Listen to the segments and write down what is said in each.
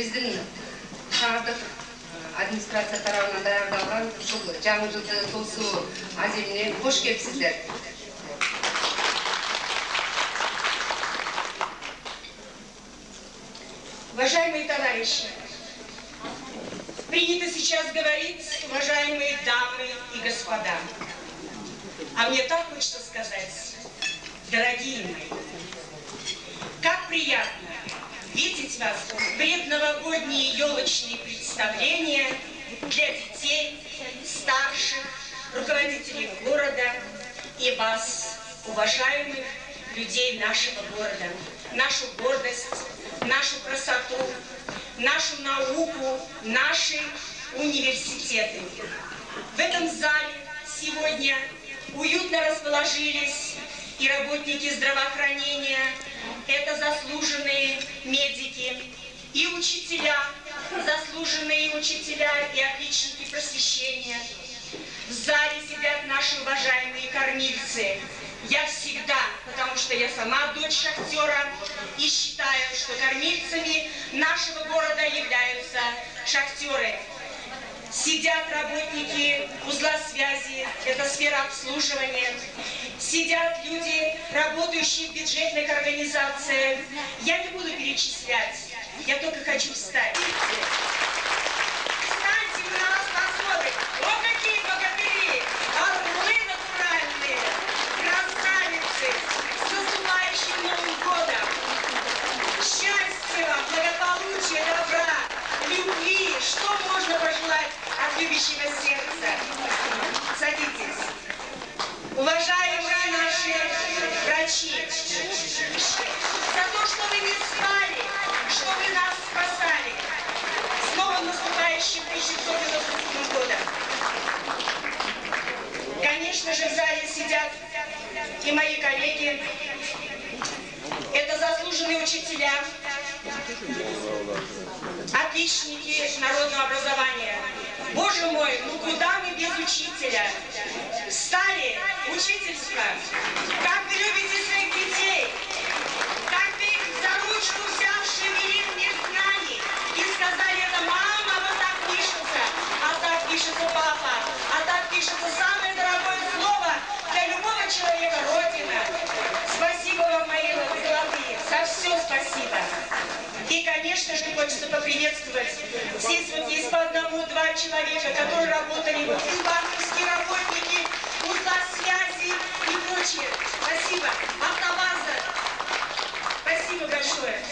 биздин шаардык администрация тарабынан даярдалган ушул жаңы жылды тосуу аземине кош келипсиздер. Уважаемые товарищи, принято сейчас говорить, уважаемые дамы и господа. А мне так хочется сказать, дорогие мои, как приятно видеть вас в предновогодние елочные представления для детей, старших, руководителей города и вас, уважаемых людей нашего города, нашу гордость, нашу красоту, нашу науку, наши университеты. В этом зале сегодня уютно расположились и работники здравоохранения, это заслуженные медики, и учителя, заслуженные учителя и отличники просвещения. В зале сидят наши уважаемые кормильцы. Я всегда, потому что я сама дочь шахтера, и считаю, что кормильцами нашего города являются шахтеры. Сидят работники узла связи, это сфера обслуживания. Сидят люди, работающие в бюджетных организациях. Я не буду перечислять, я только хочу встать. Встаньте, мы на вас посмотрим. О, какие богатыри! Орлы натуральные, красавицы! С наступающим Новым годом! Счастья вам, благополучия, добра, любви! Что можно пожелать от любящего сердца? Садитесь. Уважаемые наши врачи, за то, что вы не спали, что вы нас спасали. С новым наступающим 1997 годом. Конечно же, в зале сидят и мои коллеги. Это заслуженные учителя, отличники народного образования. Боже мой, ну куда мы без учителя? Встали, учительство, как вы любите своих детей, как вы их за ручку взявши вели в мир знаний и сказали, это мама, вот так пишется, а так пишется папа, а так пишется самое дорогое слово для любого человека — Родина. Спасибо вам, мои золотые, за все спасибо. И, конечно же, хочется поприветствовать. Здесь вот есть по одному-два человека, которые работали, и банковские работники, узла связи и прочее. Спасибо. Автобаза. Спасибо большое.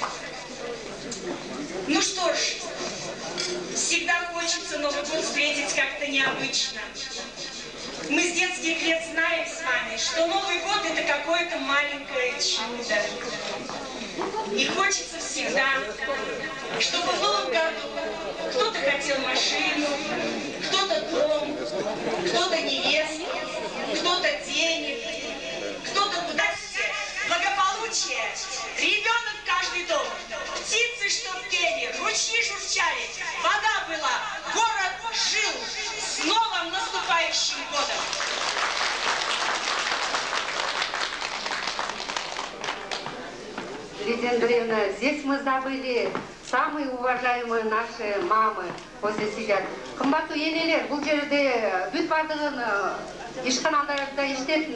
Ну что ж, всегда хочется Новый год встретить как-то необычно. Мы с детских лет знаем с вами, что Новый год — это какое-то маленькое чудо. И хочется всегда, чтобы в Новом году кто-то хотел машину, кто-то дом, кто-то невесту, кто-то денег, кто-то куда все. Благополучие, ребенок в каждый дом, птицы, что пели, ручьи журчали, вода была, город жил. С новым наступающим годом! Лидия Андреевна, здесь мы забыли самые уважаемые наши мамы. Вот здесь сидят. Кымбаттуу энелер, бул жерде бүт бардыгын ишканаларда иштеп,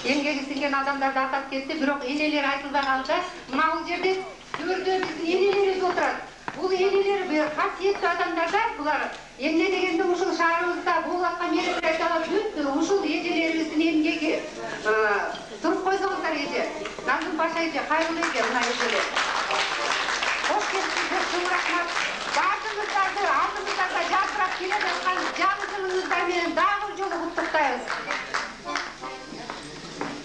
эмгеги сиңген адамдарды атап кетти, бирок энелер айтылбай калды. Мына бул жерде төрдө биздин энелерибиз отурат. Бул энелер касиеттүү адамдарда, булар эмне дегенде ушул шаарыбызда бул акка мереке айталат, бүт ушул эжелерибиздин эмгеги туруп койсоңуздар эже. Назым Паша эже, кайрылуу эже, мына эжелер. Кош келипсиздер, чоң рахмат. Бардыгыңыздарды алдыңыздарда жалтырап келе жаткан жабысыңыздар менен дагы жолу куттуктайбыз.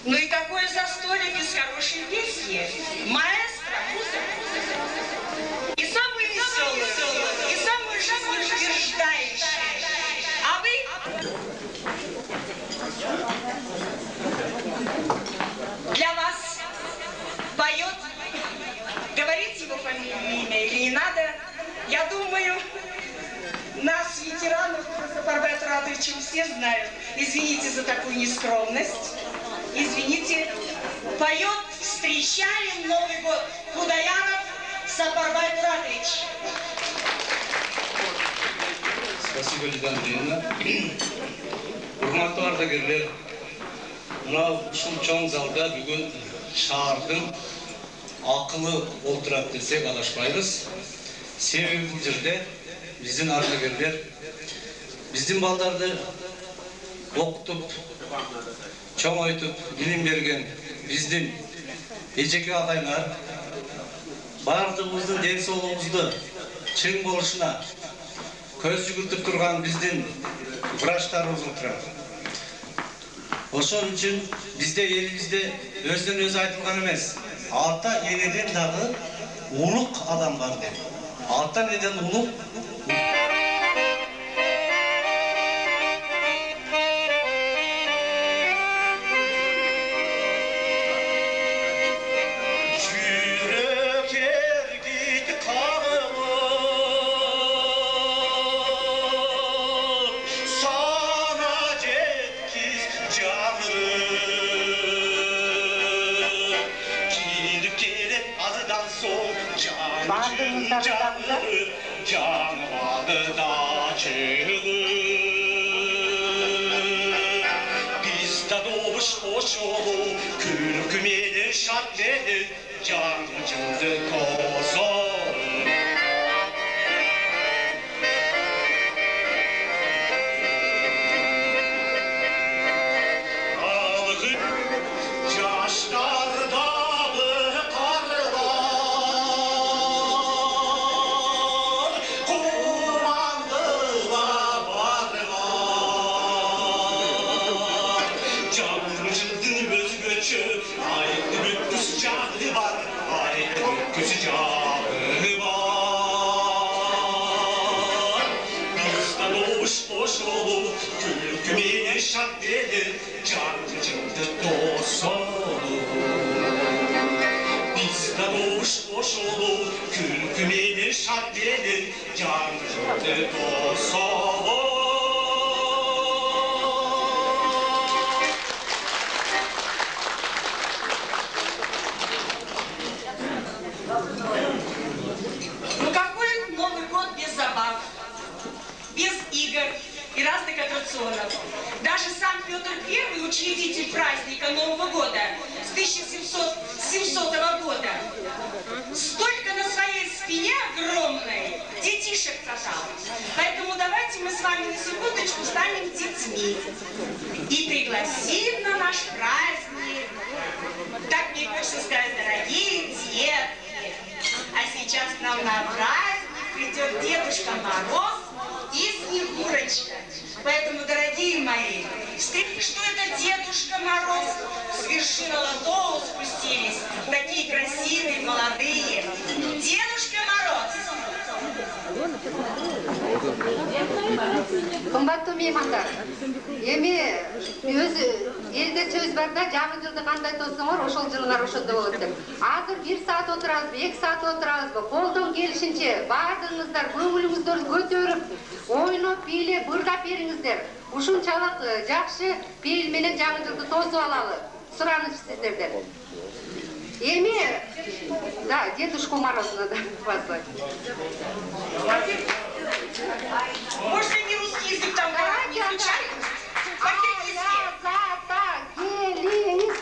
Ну и какое застолье без хорошей песни? Маэстро, и самый веселый, и самый жизнеутверждающий. А вы? Для вас поет, говорить его фамилию, имя или не надо? Я думаю, нас, ветеранов, Сапарбая Туратовича, все знают. Извините за такую нескромность. Извините. Поет «Встречаем Новый год» Худояров Сапарбай Туратович. Спасибо, Лида Андреевна. Урматтуу ардагерлер, мынау ушул чоң залда бүгүн шаардын акылы олтурат десек адашпайбыз. Себеби бул жерде биздин ардагерлер биздин балдарды окутуп, чоңойтуп, билим берген биздин эжеке атайлар бардыгыбыздын ден соолугубузду чың болушуна көз жүгүртүп турган биздин врачтарыбыз отурат. Ошон үчүн бизде элибизде өздөн өзү айтылган эмес. Ата энеден дагы улук адам бар деп. Ата энеден улук күлкіменен шатменен жаңжыңды қосып жаштардағы қарлар қуандыға барған жаңжыңдың өзгөчө айты бүткүс жағы бар, айты бүткүс жағы бар. Bizden oğuş boş olup, күлкіменен шатменен жаңжыңды тосып. Bizden oğuş boş olup, күлкіменен шатменен жаңжыңды тосып. Ну какой Новый год без забав, без игр и разных аттракционов? Даже сам Петр I, учредитель праздника Нового года с 1700 года, столько на своей спине огромной детишек катал. Поэтому давайте мы с вами на секундочку станем детьми и пригласим на наш праздник. Так мне хочется сказать, дорогие детки. А сейчас к нам на праздник придет Дедушка Мороз и Снегурочка. Поэтому, дорогие мои, что это Дедушка Мороз? С вершины Ладоу спустились, такие красивые, молодые. Дедушка Мороз! Кымбаттуу меймандар, эми элде сөз бар да, жаңы жылды кандай тосуңор, ошол жылыңар ошондой болот деп. Азыр 1 саат отурабызбы, 2 саат отурабызбы, колдон келишинче баардыгыңыздар көңүлүңүздөрдү көтөрүп, ойноп, бийлеп, ырдап бериңиздер. Ушунчалык жакшы пейил менен жаңы жылды тосуп алалы. Сураныч сиздерден. Эми, да, Дедушку Морозовна да позвать. Может, не русский язык там не изучали? Келиңиз,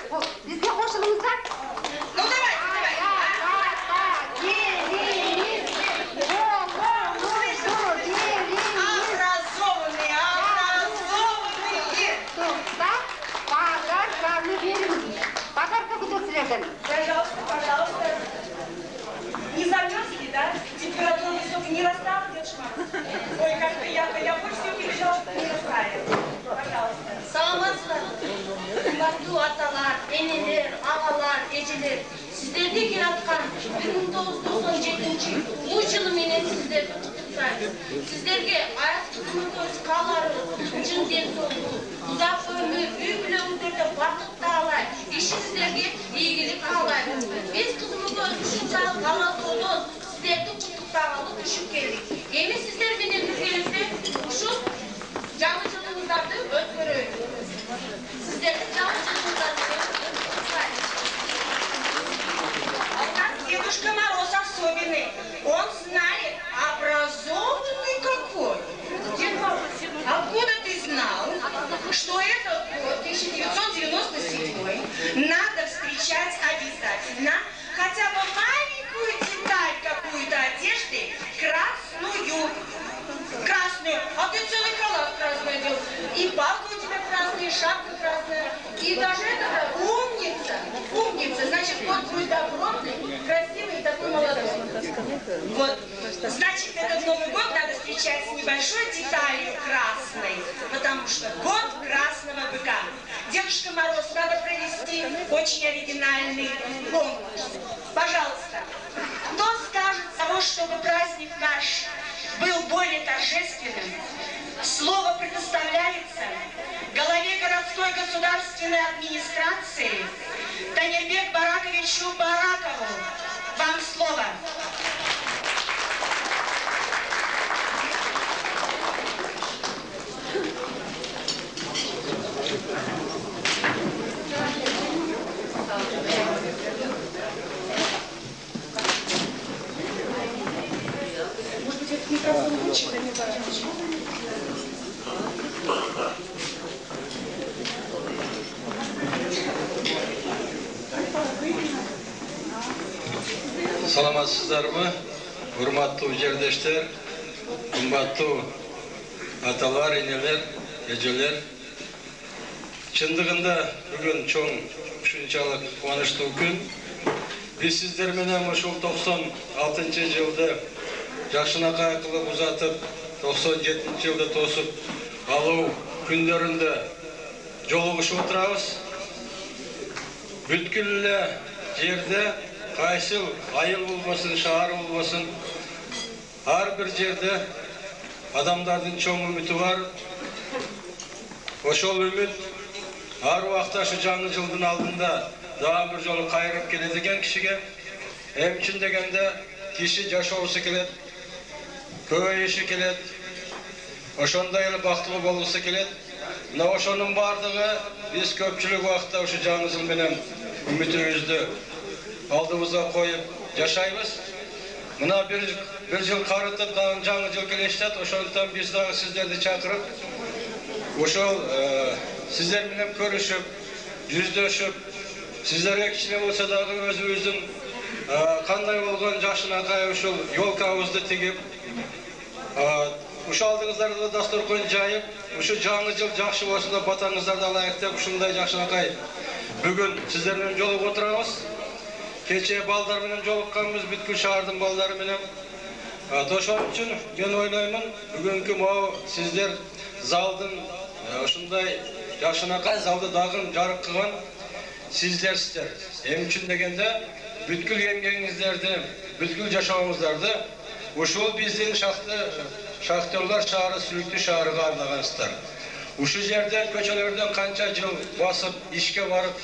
бизге кошулуңуздар. Ну давай. Келиңиз. Образованные. Тоқтап, подарканы беріңіз. Подарка күтіп сіздерден. Пожалуйста. Не замерзли, да? Температура высокая, не растала, Дедушка? Ой, как приятно, я больше всего переживала, что не растает. Пожалуйста. Саламатсыздар. Кымбаттуу аталар, энелер, агалар, эжелер. Сиздерди жараткан 1997 улуу жылы менен сиздерди куттуктайбыз. Сиздерге аяк кызмыңыз кааларыбыз, чын ден соолук, узак өмүр, үй бүлөңүздөрдө бакыт каалайт, ишиңиздерге ийгилик каалайбыз. Биз кызмыңыз ушунчалык каалоодон сиздерди куттуктагалы түшүп келдик. Эми сиздер менен биргеликте ушул жаңы жылыңыздарды өткөрөйбүз. Сиздерди жаңы жылыңыздарды А у нас Дедушка Мороз особенный. Он знает, образованный какой. Откуда ты знал, что этот год, 1997, надо встречать обязательно хотя бы маленькую деталь какую-то одежды, красную, а ты целый халат красный одел, и палка у тебя красная, и шапка красная, и даже это умница, значит, год будет добротный, красивый и такой молодой. Вот, значит, этот Новый год надо встречать с небольшой деталью красной, потому что год красного быка. Дедушка Мороз, надо провести очень оригинальный конкурс. Пожалуйста, кто скажет того, чтобы праздник наш был более торжественным? Слово предоставляется главе городской государственной администрации Танирбек Бараковичу Баракову. Вам слово. Саламатсыздарбы, урматтуу жердештер, кымбаттуу аталар, энелер, эжелер. Чындыгында бүгүн чоң ушунчалык кубанычтуу күн. Биз сиздер менен ушул 96-жылды жашынакай кылып узатып, 97-жылды тосуп алуу күндөрүндө жолугушуп отурабыз. Бүткүл эле жерде кайсыл айыл болбосун, шаар болбосун, ар бир жерде адамдардын чоң үмүтү бар. Ошол үмүт ар убакта ушу жаңы жылдын алдында дагы бир жолу кайрып келет экен кишиге. Эмчин дегенде киши жашоосу келет, көбөйүшү келет, ошондой эле бактылуу болуусу келет. Мына ошонун бардыгы биз көпчүлүк убакта ушу жаңы жыл менен үмүтүбүздү алдыбызга коюп жашайбыз. Мына бир жыл карытып, дагы жаңы жыл келиштет. Ошондуктан биз дагы сиздерди чакырып, ошол сиздер менен көрүшүп, жүздөшүп, сиздерге кичине болсо дагы өзүбүздүн кандай болгон жашынакай ушул ёлкабызды тигип, ушу алдыңыздарда дасторкон жайып, ушу жаңы жыл жакшы болсун деп батаңыздарды алайык деп ушундай жашынакай бүгүн сиздер менен жолугуп отурабыз. Кече балдар менен жолукканбыз, бүткүл шаардын балдары менен. Ошон үчүн мен ойлоймун, бүгүнкү могу сиздер залдын ушундай жашынакай залды дагы жарык кылган сиздерсиздер. Эми үчүн дегенде бүткүл эмгегиңиздерди, бүткүл жашооңуздарды ушул биздин шахтерлар шаары, сүйүктүү шаарыга арнагансыздар. Ушу жерден, көчөлөрдөн канча жыл басып, ишке барып,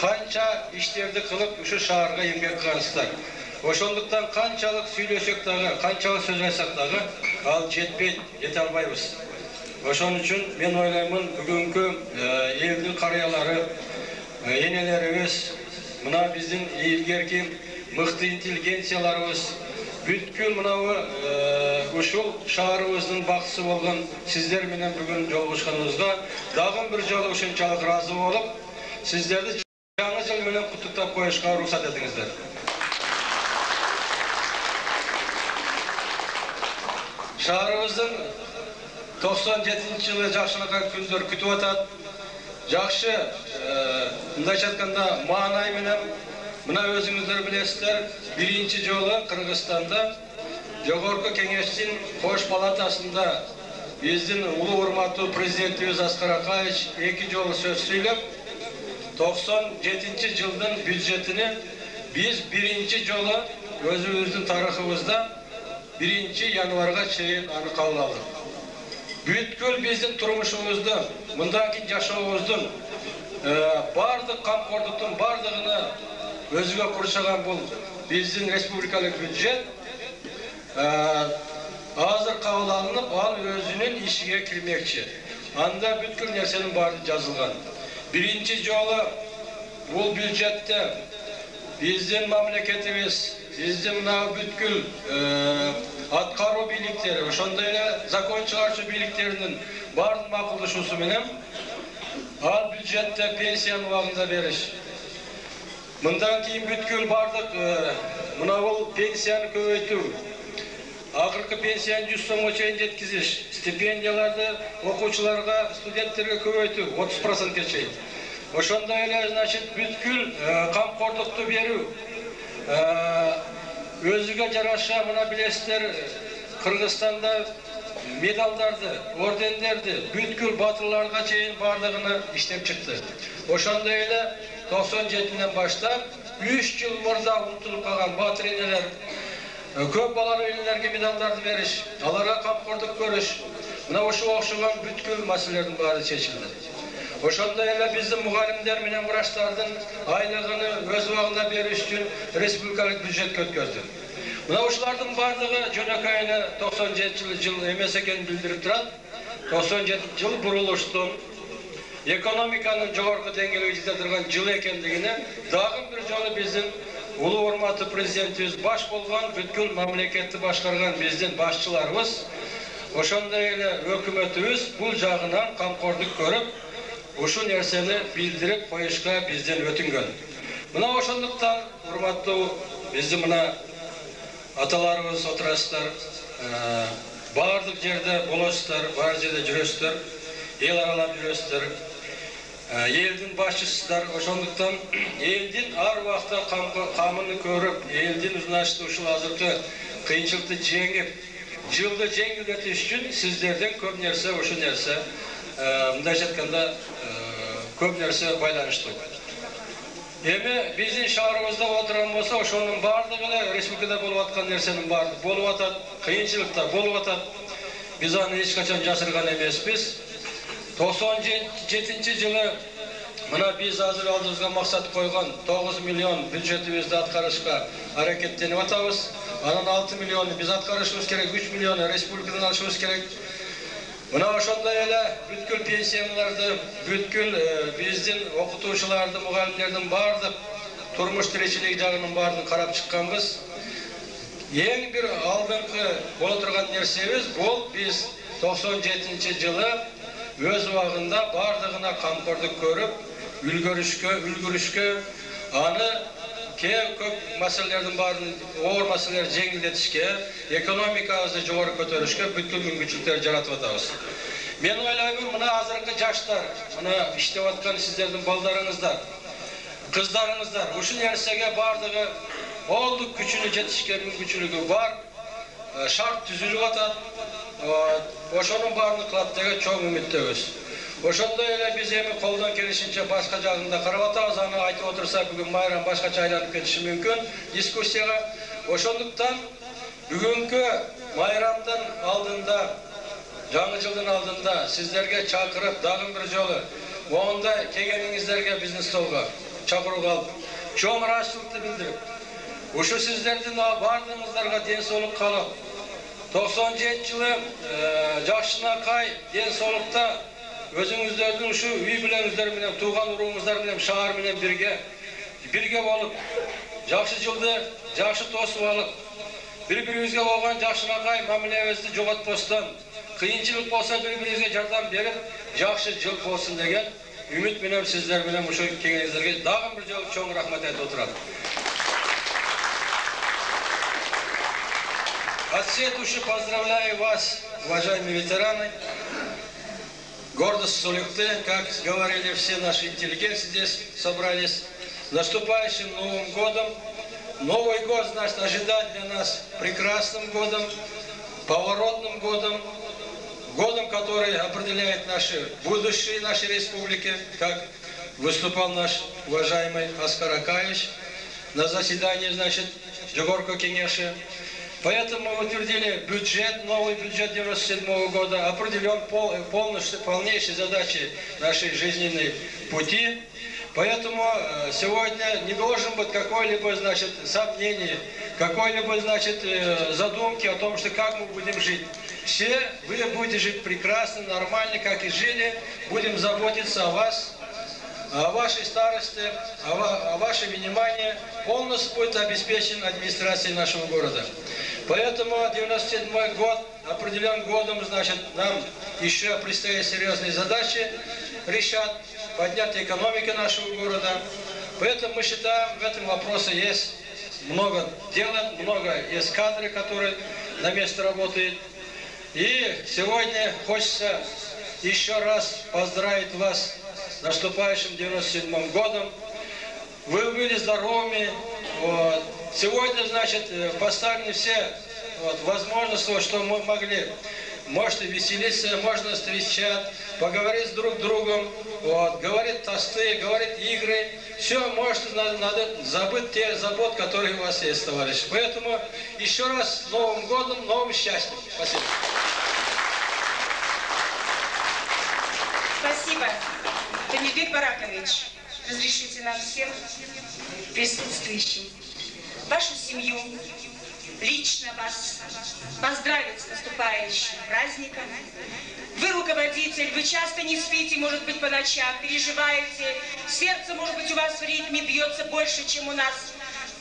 канча иштерди кылып, ушу шаарга эмгек кылгансыздар. Ошондуктан канчалык сүйлөсөк дагы, канчалык сөз айтсак дагы, ал жетпейт, жете албайбыз. Ошон үчүн мен ойлоймун, бүгүнкү элдин карыялары, энелерибиз, мына биздин илгерки мыкты интеллигенцияларыбыз, бүткүл мынабы ушул шаарыбыздын бакчысы болгон сиздер менен бүгүн жолугушканыбызга дагы бир жолу ушунчалык ыраазы болуп, сиздерди жаңы жыл менен куттуктап коюшка уруксат этиңиздер. Шаарыбыздын 97-жылы жакшынакай күндөр күтүп атат. Жакшы, мындайча айтканда, маанай менен мына өзүңүздөр билесиздер, биринчи жолу Кыргызстанда Жогорку Кеңештин Кош палатасында биздин улуу урматтуу президентибиз Аскар Акаевич 2 жолу сөз сүйлөп, 97 жылдын бюджетини биз биринчи жолу өзүбүздүн тарыхыбызда 1 январга чейин аны кабыл алдык. Бүткүл биздин турмушубузду, мындан кийин жашообуздун бардык камкордуктун бардыгына өзүгө курчаган бул биздин республикалык бюджет азыр кабыл алынып, ал өзүнүн ишиге кирмекчи. Анда бүткүл нерсенин баары жазылган. Биринчи жолу бул бюджетте биздин мамлекетибиз биздин мына бүткүл аткаруу бийликтери, ошондой эле закон чыгаруучу бийликтеринин бардык макулдашуусу менен ал бюджетте пенсияны убагында бериш. Мындан кийин бүткүл бардык мына бул пенсияны көбөйтүү, акыркы пенсияны 100 сомго чейин жеткизиш, стипендияларды окуучуларга, студенттерге көбөйтүү 30%га чейин. Ошондой эле, значит, бүткүл камкордукту берүү. Өзүгө жараша мына билесиздер, Кыргызстанда медалдарды, ордендерди бүткүл батырларга чейин бардыгына иштеп чыкты. Ошондой эле 97-ден баштап 3 жыл мурда унутулуп калган батыр энелер, көп балалы энелерге медалдарды бериш, аларга камкордук көрүш. Мына ошого окшогон бүткүл маселелердин баары чечилди. Ошондой эле биздин мугалимдер менен врачтардын айлыгын өз убагында бериш үчүн республикалык бюджетке өткөздү. Мына ушулардын бардыгы жөнөкөй эле 97 жыл эмес экенин билдирип турат. 97 жыл бурулуштун экономиканын жогорку деңгээлге жете турган жыл экендигине дагы бир жолу биздин улуу урматтуу президентибиз баш болгон бүткүл мамлекетти башкарган биздин башчыларыбыз, ошондой эле өкмөтүбүз бул жагынан камкордук көрүп, ушул нерсени билдирип коюшка бизден өтүнгөн. Мына ошондуктан урматтуу биздин мына аталарыбыз отурасыздар, бардык жерде болосуздар, бар жерде жүрөсүздөр, эл аралап жүрөсүздөр, элдин башчысыздар. Ошондуктан элдин ар убакта камын көрүп, элдин узуначты ушул азыркы кыйынчылыкты жеңип, жылды жеңилдетиш үчүн сиздерден көп нерсе, ушул нерсе, мындайча айтканда, көп нерсе байланыштуу. Эми биздин шаарыбызда отурган болсо, ошонун бардыгы эле республикада болуп аткан нерсенин баардыгы болуп атат, кыйынчылыктар болуп атат. Биз аны эч качан жасырган эмеспиз. 97 жылы мына биз азыр алдыбызга максат койгон 9 миллион бюджетибизди аткарышка аракеттенип атабыз. Анын 6 миллиону биз аткарышыбыз керек, 3 миллиону республикадан алышыбыз керек. Мына ошондой эле бүткүл пенсияларды, бүткүл биздин окутуучуларды, мугалимдердин бардык турмуш тиричилиги жагынын баарын карап чыкканбыз. Эң бир алдыңкы боло турган нерсебиз бул биз 97 жылы өз убагында бардыгына камкордук көрүп, үлгүрүшкө, аны көп маселелердин баарын, оор маселелерди жеңилдетишке, экономикабызды жогору көтөрүшкө бүткүл мүмкүнчүлүктөр жаратып атабыз. Мен ойлоймун, мына азыркы жаштар, мына иштеп аткан сиздердин балдарыңыздар, кыздарыңыздар, ушул нерсеге бардыгы колдук күчүнө жетишке мүмкүнчүлүгү бар, шарт түзүлүп атат. Ошонун баарын кылат деген чоң үмүттөбүз. Ошондой эле биз эми колдон келишинче башка жагында карап атабыз. Аны айтып отурсак, бүгүн майрам башкача айланып кетиши мүмкүн дискуссияга. Ошондуктан бүгүнкү майрамдын алдында, жаңы жылдын алдында сиздерге чакырып, дагы бир жолу моундай келгениңиздерге биздин столго чакыруу алып, чоң ыраазычылыкты билдирип, ушу сиздердин бардыгыңыздарга ден соолук каалап, 97 жылы жакшынакай ден соолукта өзүңүздөрдүн ушу үй бүлөңүздөр менен, тууган урууңуздар менен, шаар менен бирге болуп, жакшы жылды жакшы тосуп алып, бири-бирибизге болгон жакшынакай мамилебизди жоготпостон, кыйынчылык болсо бири-бирибизге жардам берип, жакшы жыл болсун деген үмүт менен сиздер менен ушу кеңеңиздерге дагы бир жолу чоң рахмат айтып отурам. От всей души поздравляю вас, уважаемые ветераны. Гордость Сулыкты, как говорили все наши интеллигенты здесь собрались. С наступающим Новым годом. Новый год, значит, ожидать для нас прекрасным годом, поворотным годом, годом, который определяет наше будущее нашей республики, как выступал наш уважаемый Аскар Акаевич на заседании, значит, Жогорку Кенеши. Поэтому мы утвердили бюджет, новый бюджет 1997 года, определен полнейшие задачи нашей жизненной пути. Поэтому сегодня не должен быть какой-либо, значит, сомнений, какой-либо, значит, задумки о том, что как мы будем жить. Все вы будете жить прекрасно, нормально, как и жили. Будем заботиться о вас, о вашей старости, о вашем внимании полностью будет обеспечен администрацией нашего города. Поэтому 97-й год определен годом, значит, нам еще предстоят серьезные задачи решать, поднять экономику нашего города. Поэтому мы считаем, в этом вопросе есть много дела, много есть кадры, которые на месте работают. И сегодня хочется еще раз поздравить вас с наступающим 97-м годом. Вы были здоровыми. Вот. Сегодня, значит, поставлены все возможности, что мы могли. Можете веселиться, можно встречать, поговорить друг с другом, вот, говорить тосты, говорить игры. Все, можете, надо забыть те заботы, которые у вас есть, товарищи. Поэтому еще раз с Новым годом, новым счастьем. Спасибо. Спасибо. Танирбек Баракович, разрешите нам всем присутствующим, вашу семью, лично вас поздравить с наступающим праздником. Вы руководитель, вы часто не спите, может быть, по ночам, переживаете. Сердце, может быть, у вас в ритме бьется больше, чем у нас.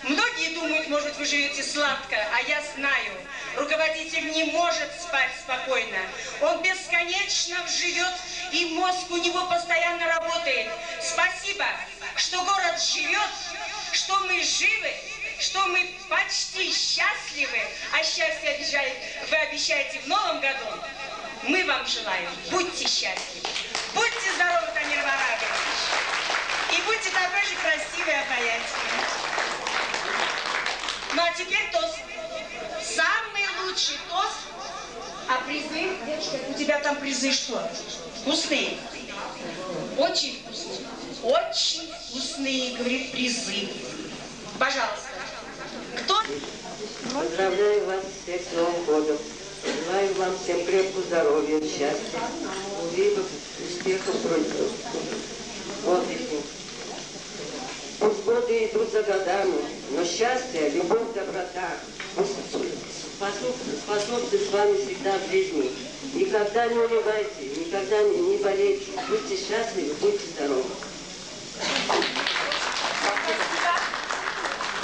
Многие думают, может быть, вы живете сладко, а я знаю, руководитель не может спать спокойно. Он бесконечно живет, и мозг у него постоянно работает. Спасибо, что город живет, что мы живы, что мы почти счастливы, а счастье вы обещаете в новом году. Мы вам желаем, будьте счастливы, будьте здоровы, Танир Баракович, и будьте такой же красивый и обаятельный. Ну а теперь тост. Самый лучший тост. А призы? Девочка, у тебя там призы что? Вкусные? Очень вкусные. Очень вкусные, говорит, призы. Пожалуйста. Кто? Поздравляю вас всех с Новым годом. Желаю вам всем крепкого здоровья, счастья, увидов, успехов, отдыха. Пусть годы идут за годами, но счастье, любовь, доброта способствуют с вами всегда в жизни. Никогда не унывайте, никогда не болейте. Будьте счастливы, будьте здоровы.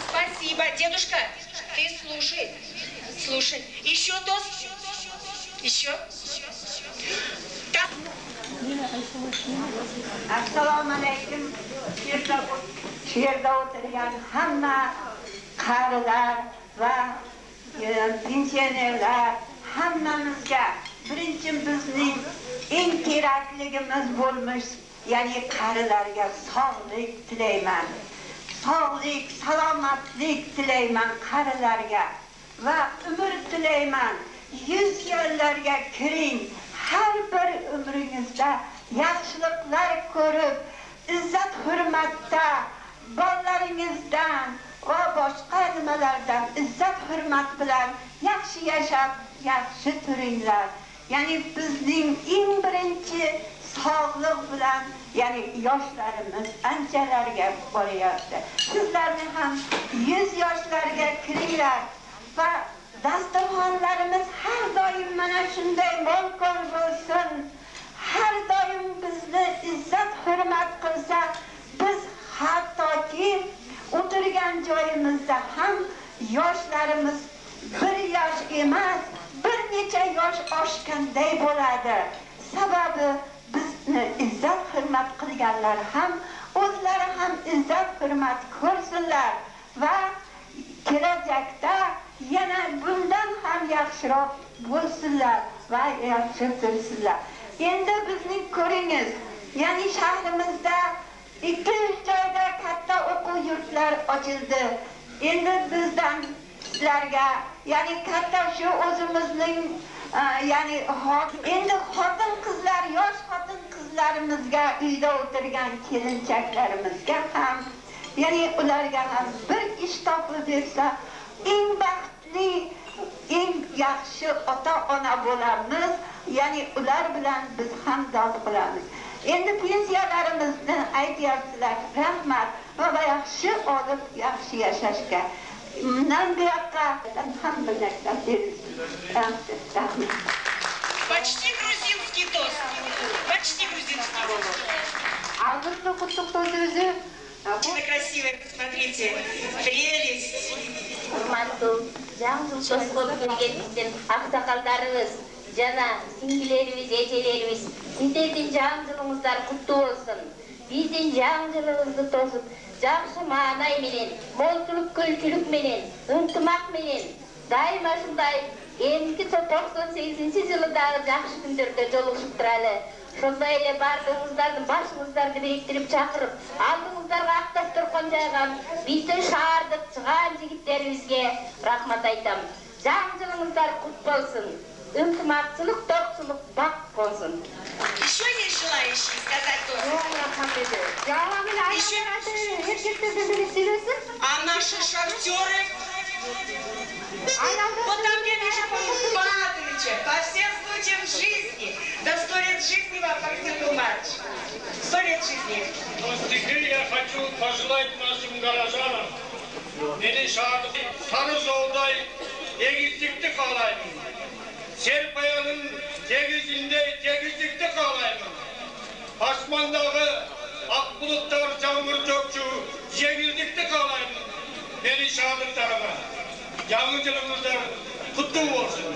Спасибо. Дедушка, ты слушай. Слушай. Еще тост? Еще? Assalomu alaykum. She'rda o'tirgan hamma qarilar va pensionerlar hammamizga birinchi bizning eng kerakligimiz bo'lmish, ya'ni qarilarga sog'lik tilayman. Sog'lik, salomatlik tilayman qarilarga va umr tilayman. 100 yillarga kiring. Har bir umringizda yaxshiliklar ko'rib, izzat hurmatda bolalaringizdan va boshqa nimalardan izzat hurmat bilan yaxshi yashab, yaxshi turinglar. Ya'ni bizning eng birinchi sog'liq bilan, ya'ni yoshlarimiz anchalarga boryapti. Sizlarni ham 100 yoshlarga kiringlar va dasturxonlarimiz har doim mana shunday mo'l-ko'l bo'lsin. Har doim bizni izzat hurmat qilsa, biz hattoki o'tirgan joyimizda ham yoshlarimiz 1 yosh emas, bir necha yosh oshganday bo'ladi. Sababi bizni izzat hurmat qilganlar ham o'zlari ham izzat hurmat ko'rsinlar va kelajakda yana bundan ham yaxshiroq bo'lsinlar va yaxshi tursinlar. Endi bizning ko'ringiz, ya'ni shahrimizda 200 joyda katta o'quv yurtlar ochildi. Endi bizdan sizlarga, ya'ni katta shu o'zimizning ya'ni endi xotin-qizlar, yosh xotin-qizlarimizga, uyda o'tirgan kelinchaklarimizga ham, ya'ni ularga ham bir ish topib bersa, eng baxtli, eng yaxshi ota-ona bo'lamiz. Ya'ni ular bilan biz ham dod qilamiz. Endi pensiyalarimizni aytyapsizlar, rahmat va yaxshi olib, yaxshi yashashga. Bundan buyoqqa ham bir narsa Почти грузинский тост. Почти грузинский тост. Азыркы куттуктоо сөзү. Красивая, посмотрите, прелесть. Урматтуу жаңы жыл тосуп келген биздин аксакалдарыбыз жана сиңдилерибиз, эжелерибиз, сиздердин жаңы жылыңыздар куттуу болсун. Биздин жаңы жылыбызды тосуп, жакшы маанай менен, молчулук көлчүлүк менен, ынтымак менен, дайыма ушундай эмки 98-жылы дагы жакшы күндөрдө жолугушуп туралы. Ошондой эле бардыгыңыздардын башыңыздарды бириктирип чакырып, алдыңыздарга ак дасторкон жайган биздин шаардык чыгаан жигиттерибизге рахмат айтам. Жаңы жылыңыздар кут болсун. Ынтымакчылык, токчулук, бак болсун. Еще есть желающие сказать тоже? А наши шахтеры? Вот там, где вижу Павловича, по всем случаям жизни. Да 100 лет жизни вам, Максим Кулмарович. 100 лет жизни. Но теперь я хочу пожелать нашим горожанам, мени шаардык сары жолдай эгиздикти каалаймын. Серпаянын тегизиндей тегиздикти каалаймын. Асмандагы ак булуттар жамгыр төкчү жеңилдикти каалаймын. Мени шаардыктарыма жаңы жылыңыздар куттуу болсун.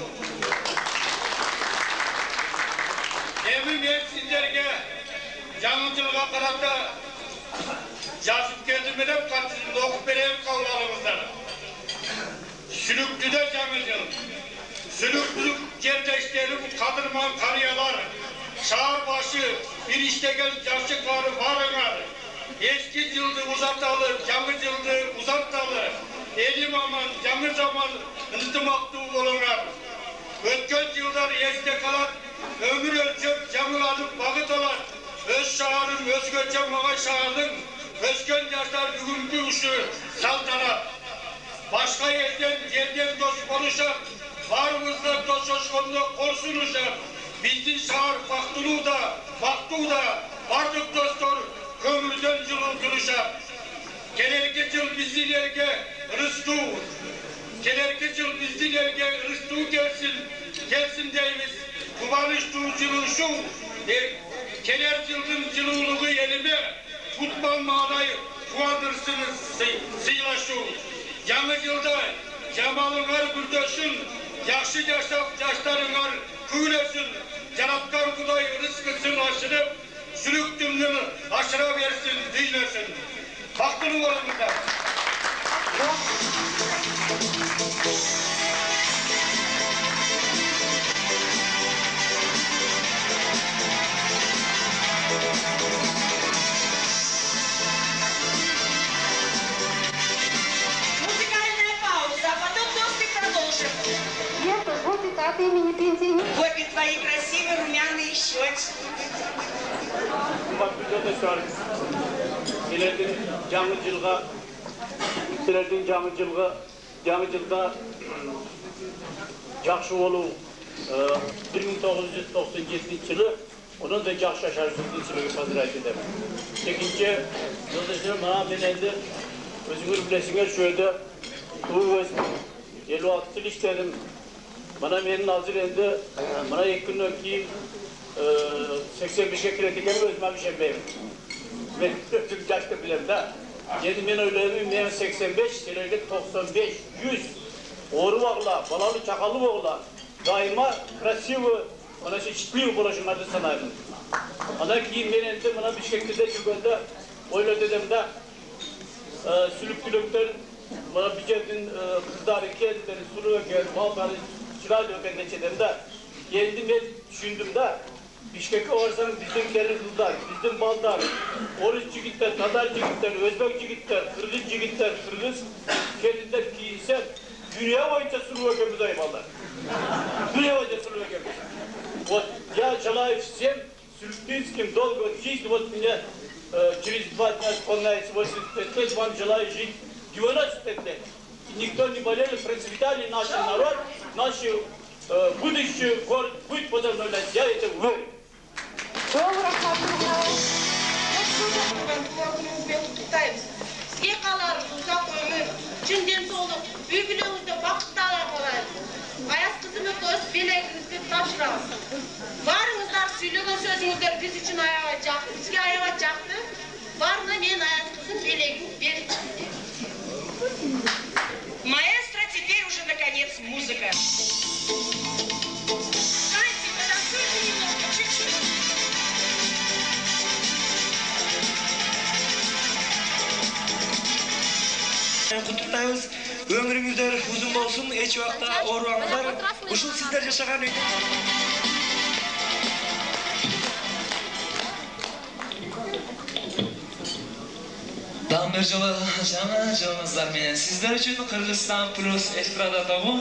Эми мен сиздерге жаңы жылга карата жазып келдим деп катысында окуп берем, кабыл алыңыздар. Сүлүктүдө жаңы жыл. Сүлүктүлүк жердештерим, кадырман карыялар, шаар башы, бир иштеген жашы кары барыңар. Эски жылды узарталы, жаңы жылды узарталы. Элим аман, жаңы заман ынтымактуу болуңар. Өткөн жылдар эсте калат, өмүр өлчөп, жаңыланып багыт алат. Өз шаарын өзгөчө магай шаардын, өскөн жаштар бүгүнкү ушу салтанат. Башка жерден дос болушат, барыбызда тосошкондо кол сунушат. Биздин шаар бактылуу да, бактуу да, бардык достор көңүлдөн жылуу турушат. Келерки жыл биздин элге ырыстуу, келерки жыл биздин элге ырыстуу келсин дейбиз. Кубанычтуу жылуушуу, келер жылдын жылуулугу элиме кутман маанай кубандырсын сыйлашуу. Жаңы жылда жамалыңар гүлдөшүн, жакшы жашап жаштарыңар күйлөсүн. Жараткан Кудай рызкысын ашырып, сүрүктүмдүн ашыра берсин, дүйнөсүн. Бактылуу болуңуздар. Музыкальная пауза, а потом тост и продолжим. Нет, вот это от имени пенсионера. Вот и твои красивые румяные щечки. Келердин жаңы жылда жакшы болуу 1997 жылы одан да жакшы жашашыбызды силерге поздравить этем. Экинчи жолдошум, мен энди өзүңөр билесиңер, şu жерде тууп өстүм, 56 жыл иштедим. Мына менин азыр энди мына 2 күндөн кийин 85-ке кирет экенин өзүмө ишенбейм. Мен өзүм жашты билем да. Енді мен ойлаймын, мен 85, силерге 95, 100. Ору бағыла, балалы чақалы бағыла. Дайыма красивый, мына счастливый болашыңарды санаймын. Ана кейін мен енді мына Бишкекте жүргенде ойладым да, сүлік-күліктер, мына бюджеттің қыздары келдер, сұлу екен, балдары чырайлы екен дечедім да. Енді мен düşündüm да, Bişkek'e varsanız bizden kelin kızlar, bizden ballar, Oruç jigitler, Tatar jigitler, Özbek jigitler, Kırgız jigitler, Kırgız kelinden giyinse dünya boyunca suluğa gömüdey ballar. Dünya boyunca suluğa gömüdey. Вот я желаю всем сюрпризским долгой жизни, вот меня через 2 дня исполняется 85 лет, вам желаю жить 95 лет. И никто не болел, процветали наш народ, наши будущее город будет возобновлять, я это уверен. Сізге қаларыз, ұзақ өмір, шын денсаулық, үй-бүлеңізді бақытты ала қалайық. Аяз қызымыз белегіңізге тапсырамыз. Барыңыздар, сөйлеген сөзіңіздер біз үшін аяға жақты, бізге аяға жақты. Барына мен аяқтығын белегін беріп шықпен. Маэстро, теперь уже наконец музыка. Таньте, потанцуйте немного, чуть-чуть. Құттықтаймыз, өміріңіздер ұзын болсын, еш уақытта ауырмаңыздар. Ушул сіздер жашаған үй. Дам бір жылы жаңа жылыңыздармен сіздер үшін Қырғызстан плюс эстрада тобы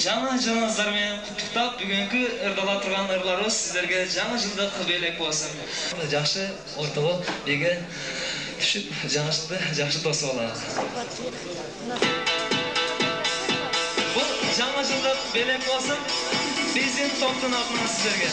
жаңа жылыңыздармен құттықтап, бүгінгі ырдала тұрған ырларыбыз сіздерге жаңа жылдық белек болсын. Жақсы ортығы беге түшіп, жаңа жылды жақсы тосып алыңыз. Бұл жаңа жылдық белек болсын, біздің топтың атынан сіздерге.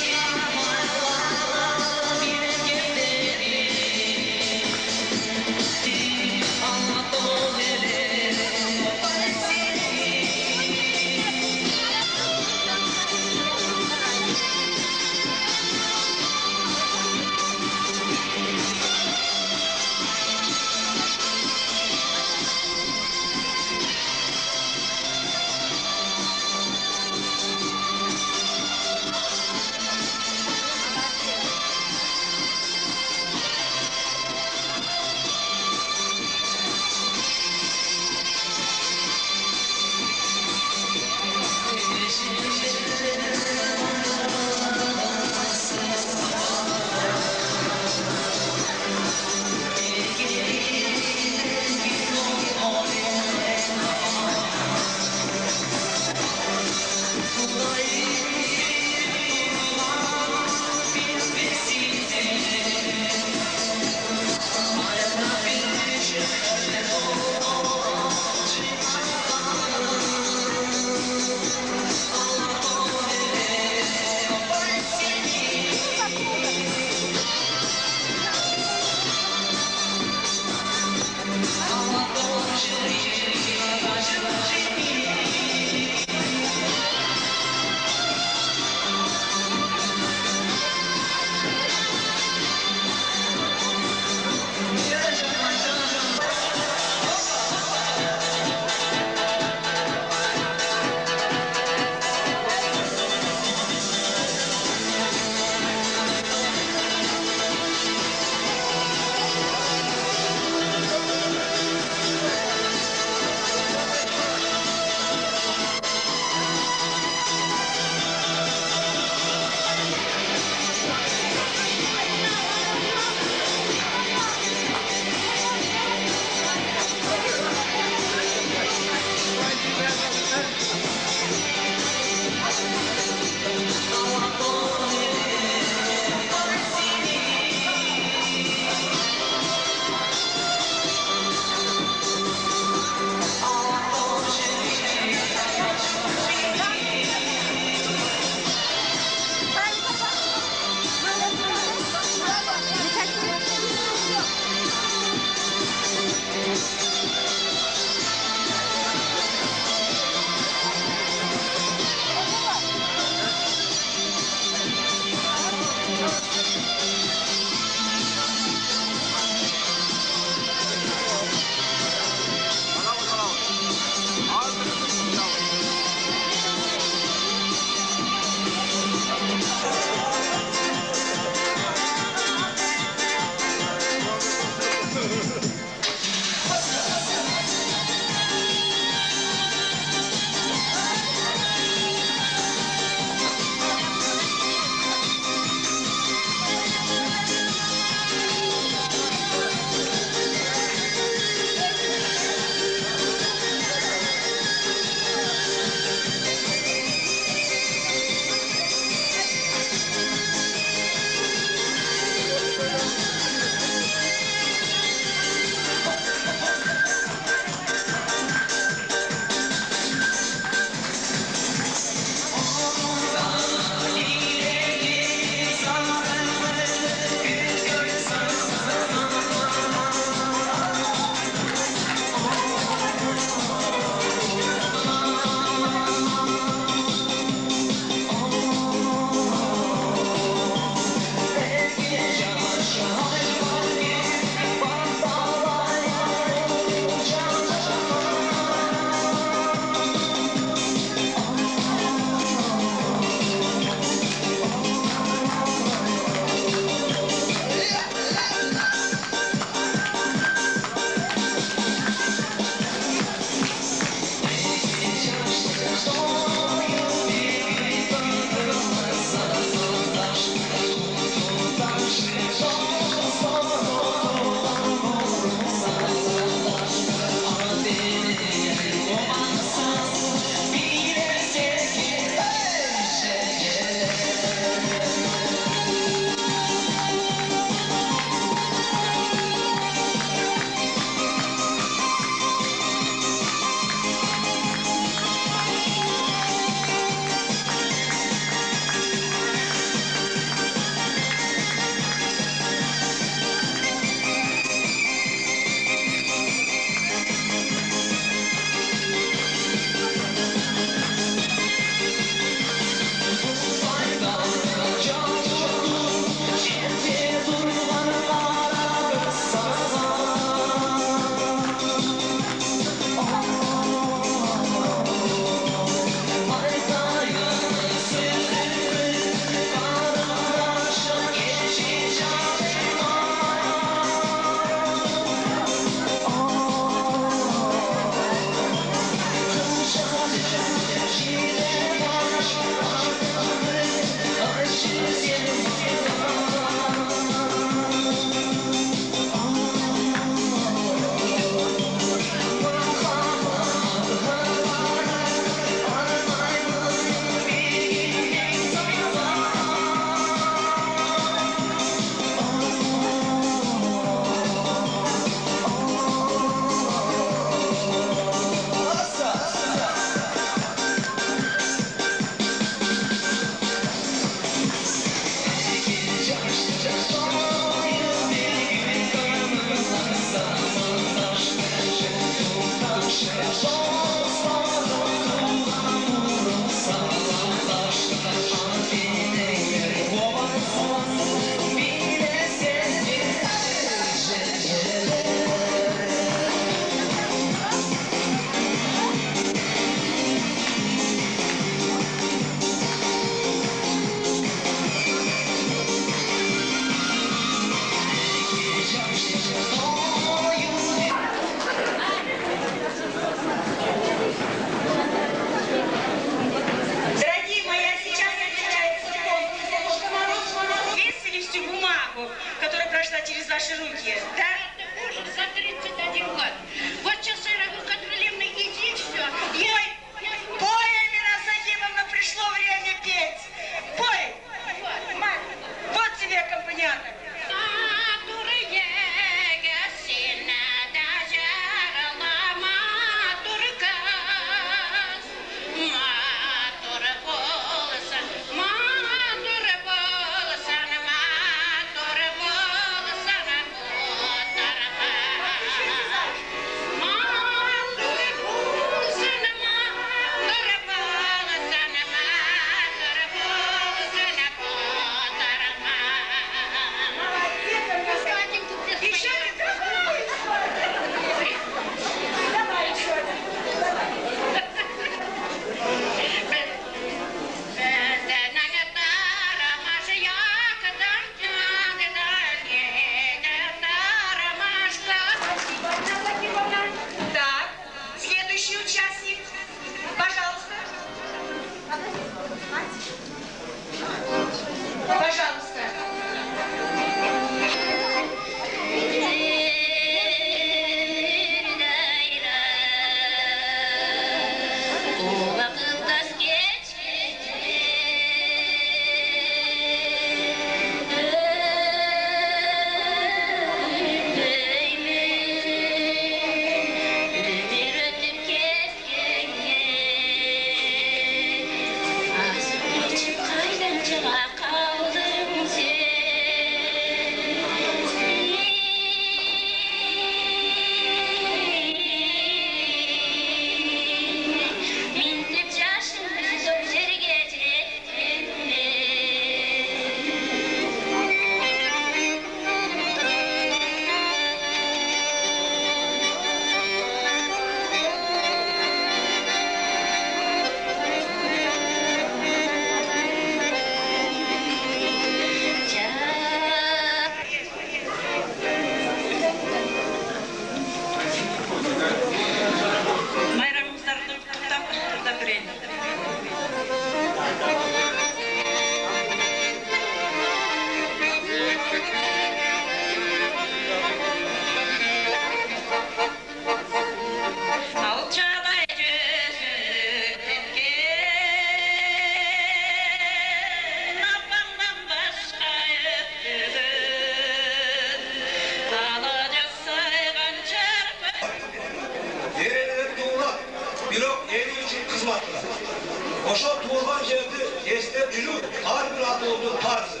Oşo tuğulgan жерди эстеп жүрүү ар бир атоодун парызы.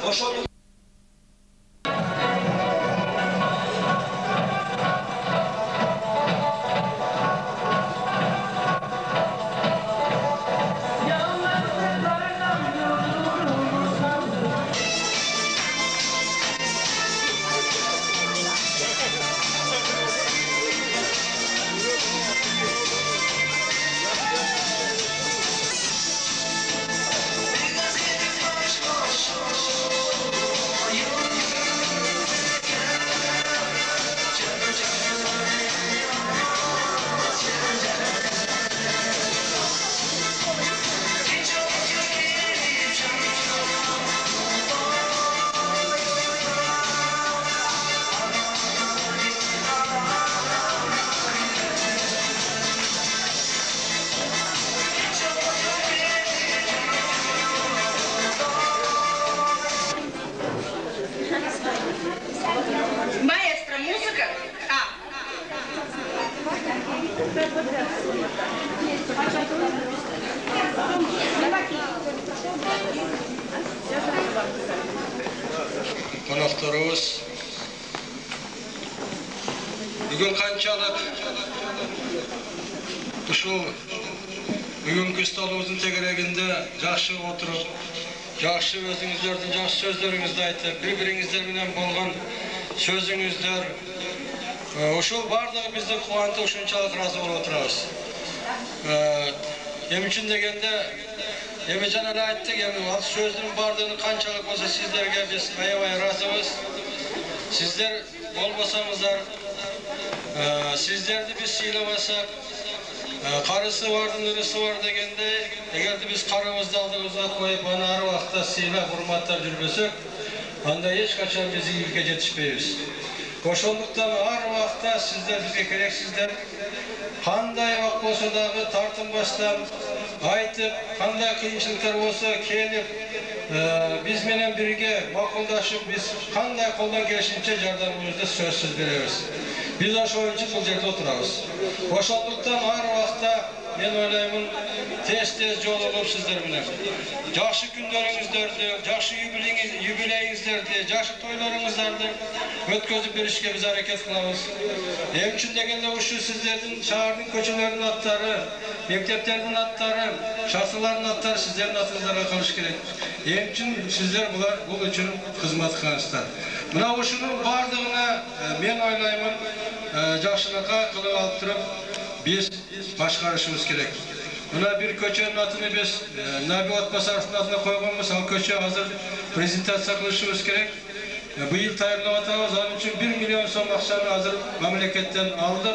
Ошону Маэстро, музыка? Konaklarımız bugün kançalık bugünkü stolumuzun tegereginde жақсы oturup жақсы özünüzlerden жақсы sözlerinizde aytıp bir-birinizler bilen bolgan sözünüzler uşul bardığı bizi kuvantı uşunçalık razı olup oturabız. Hem için degende Emi canına ayttık, sözlerin bardığını kançalık olsa sizlerge biz ayavaya razımız. Sizler olmasamızlar, sizlerdi biz siylamasak, karısı vardı, nırısı var degende, eğer de biz karımızda aldığımızda koyup bana her vakta siyla hurmatlar жүрбесек, anda hiç kaçan bizi ilke yetişmeyiz. Oşolduktan her vakta sizler bizge kereksizler. Qanday vakt bolsa dagı tartınbastan aytıp, qanday kıyınçılıklar bolsa kelip, biz menen birge makuldaşıp, biz qanday koldan kelişince jardamımızda sözsüz berебиз. Biz oşo için bu yerde oturabız. Oşolduktan her vakta men oylayman tez jolulup sizler bilen. Жақсы күндөрүңүздөрдү, жақсы юбилейиңиздерди, жақсы тойлорыңыздарды өткөзүп беришке biz hareket кылабыз. Эми үчүн дегенде ушу сиздердин шаардын көчөлөрүнүн аттары, мектептердин аттары, шахталардын аттары сиздердин атыңыздарга калыш керек. Эми үчүн сиздер бул үчүн кызмат кыласыздар. Мына ушунун бардыгына мен ойлаймын, жакшылыкка кылып алып туруп biz башкарышыбыз керек. Buna bir köçenin adını biz Nabi Otbasar'ın adına koymamız, o köçe hazır prezentasyon kılışımız gerek. Bu yıl tayarlavatağız, onun için 1 milyon son akşamı hazır memleketten aldık.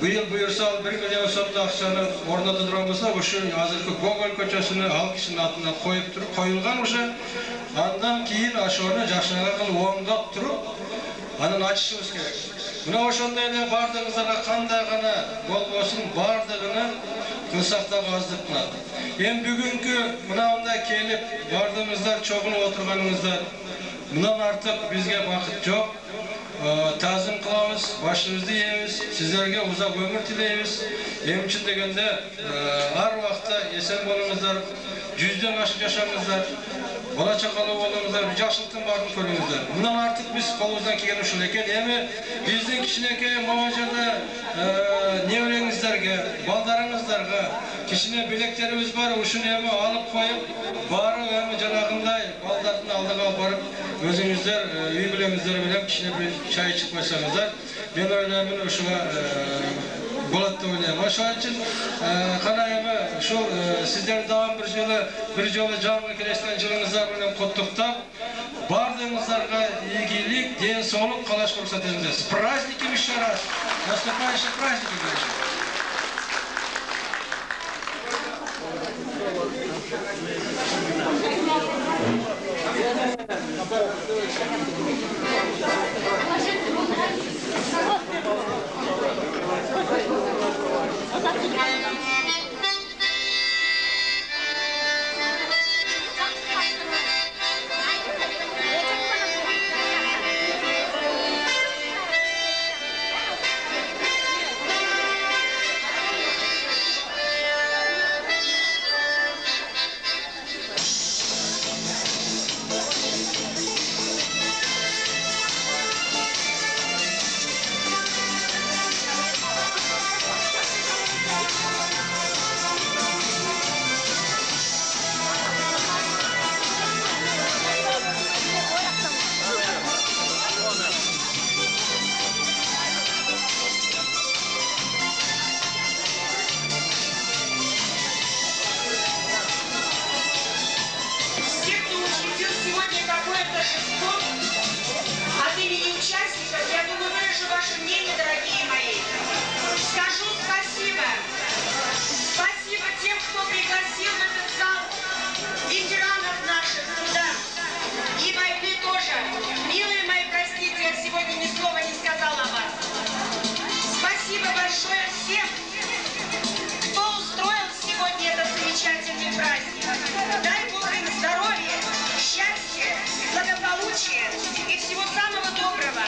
Bu yıl buyursa 1 milyon son akşamı orada duramızda bu şu hazır Gogol köçesini halk kişinin adına koyup durup, koyulgan uşa. Ondan keyin aşağıda yaşanağa kılıp oğundap durup, onun açışımız gerek. Buna oşondayla bardığınızlara kanda gana bol olsun bardığını kılsak da azdık kılады. Hem bugünkü mınavında kelip bardığımızlar çoğunu oturganımızda bundan artık bizge vakit çok. Tazim kılamız, başınızı yiyemiz, sizlerge uzak ömür tileyimiz. Hem için degende her vakta esen bolunuzlar, yüzden aşık yaşamızlar, bola çakalı bolunuzlar, bir jakşılıktın bardığını körüңүздөр. Bundan artık biz kolumuzdan kelip uşul eken, emi bizdin kişineke mavajada nevreňizlerge, baldarıňızlarga, kişine bileklerimiz var, uşun emi alıp koyup, bari emi janagınday baldardın aldıga barıp, özüňizler, üýbileňizler bilen kişine bir çay içip koysaňızlar, men oylayman uşuga bolat da oynayalım. Oşo için kanayımı şu sizler davam bir jolu canlı kireçten жылыңыздар bilen kottуктап, bardığınızlarga iyilik, den soğluk kalaş korsat ediniz. С праздником еще раз. Наступающих праздников görüşürüz. я думаю, выражу ваше мнение, дорогие мои. Скажу спасибо. Спасибо тем, кто пригласил в этот зал ветеранов наших труда. И войны тоже. Милые мои, простите, я сегодня ни слова не сказала о вас. Спасибо большое всем, кто устроил сегодня этот замечательный праздник. Дай Бог им здоровья, счастья, благополучия и всего самого доброго.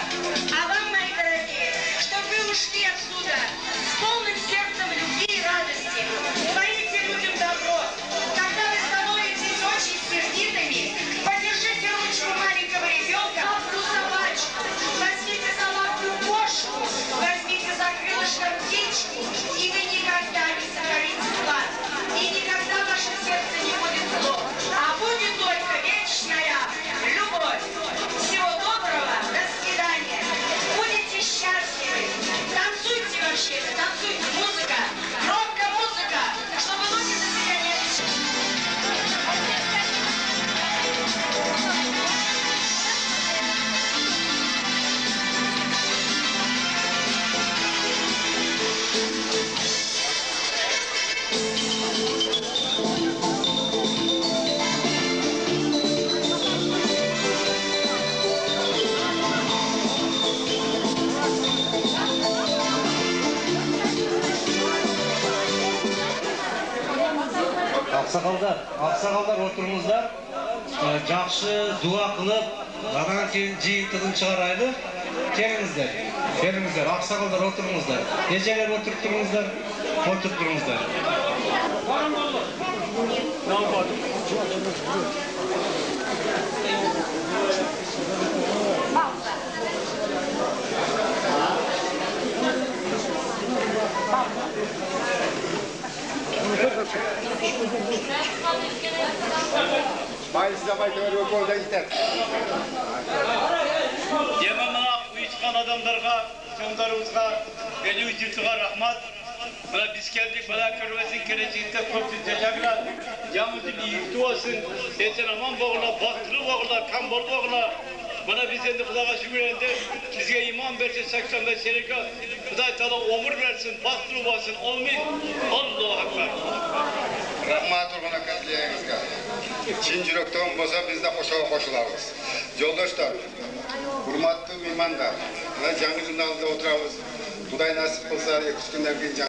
А вам, мои дорогие, чтобы вы ушли отсюда с полным сердцем любви и радости. Творите людям добро. Когда вы становитесь очень сердитыми, подержите ручку маленького ребенка, лапку собачку, возьмите за лапку кошку, возьмите за крылышко птичку, и вы никогда не сотворите зла. И никогда ваше сердце не будет зло, а будет только вечная любовь. Всего доброго, до свидания. Будете счастливы. Танцуйте вообще, танцуйте. Музыка, громко музыка, чтобы ноги за себя не отвечали. Ақсақалдар отырыңыздар, жақсы дуа қылып, адан кейін жиынтығын шығарайды. Келіңіздер, ақсақалдар отырыңыздар. Ежелер отырып тұрыңыздар, отырып тұрыңыздар. Демамақ ұйытқан адамдарға, сондарыңызға, бәлі ұйытуға рахмат. Мына біз келдік, бала көрмесін келешекте көптің жажағыла. Жаңызым иікті olsun, ертең аман боғыла, бақтыры боғыла, камбол боғыла. Bana biz de Kudaya şükürende bizge iman versin 85 seneke Kuday Teala ömür versin, bastırı basın, olmayın. Allahu Ekber. Rahmat olana kazlıyağınızga. Çin yürekten boza biz de koşularız. Yoldaşlar, hurmatlı mimandar, жаңы журналда отырабыз. Kuday nasip kılsa 2 günden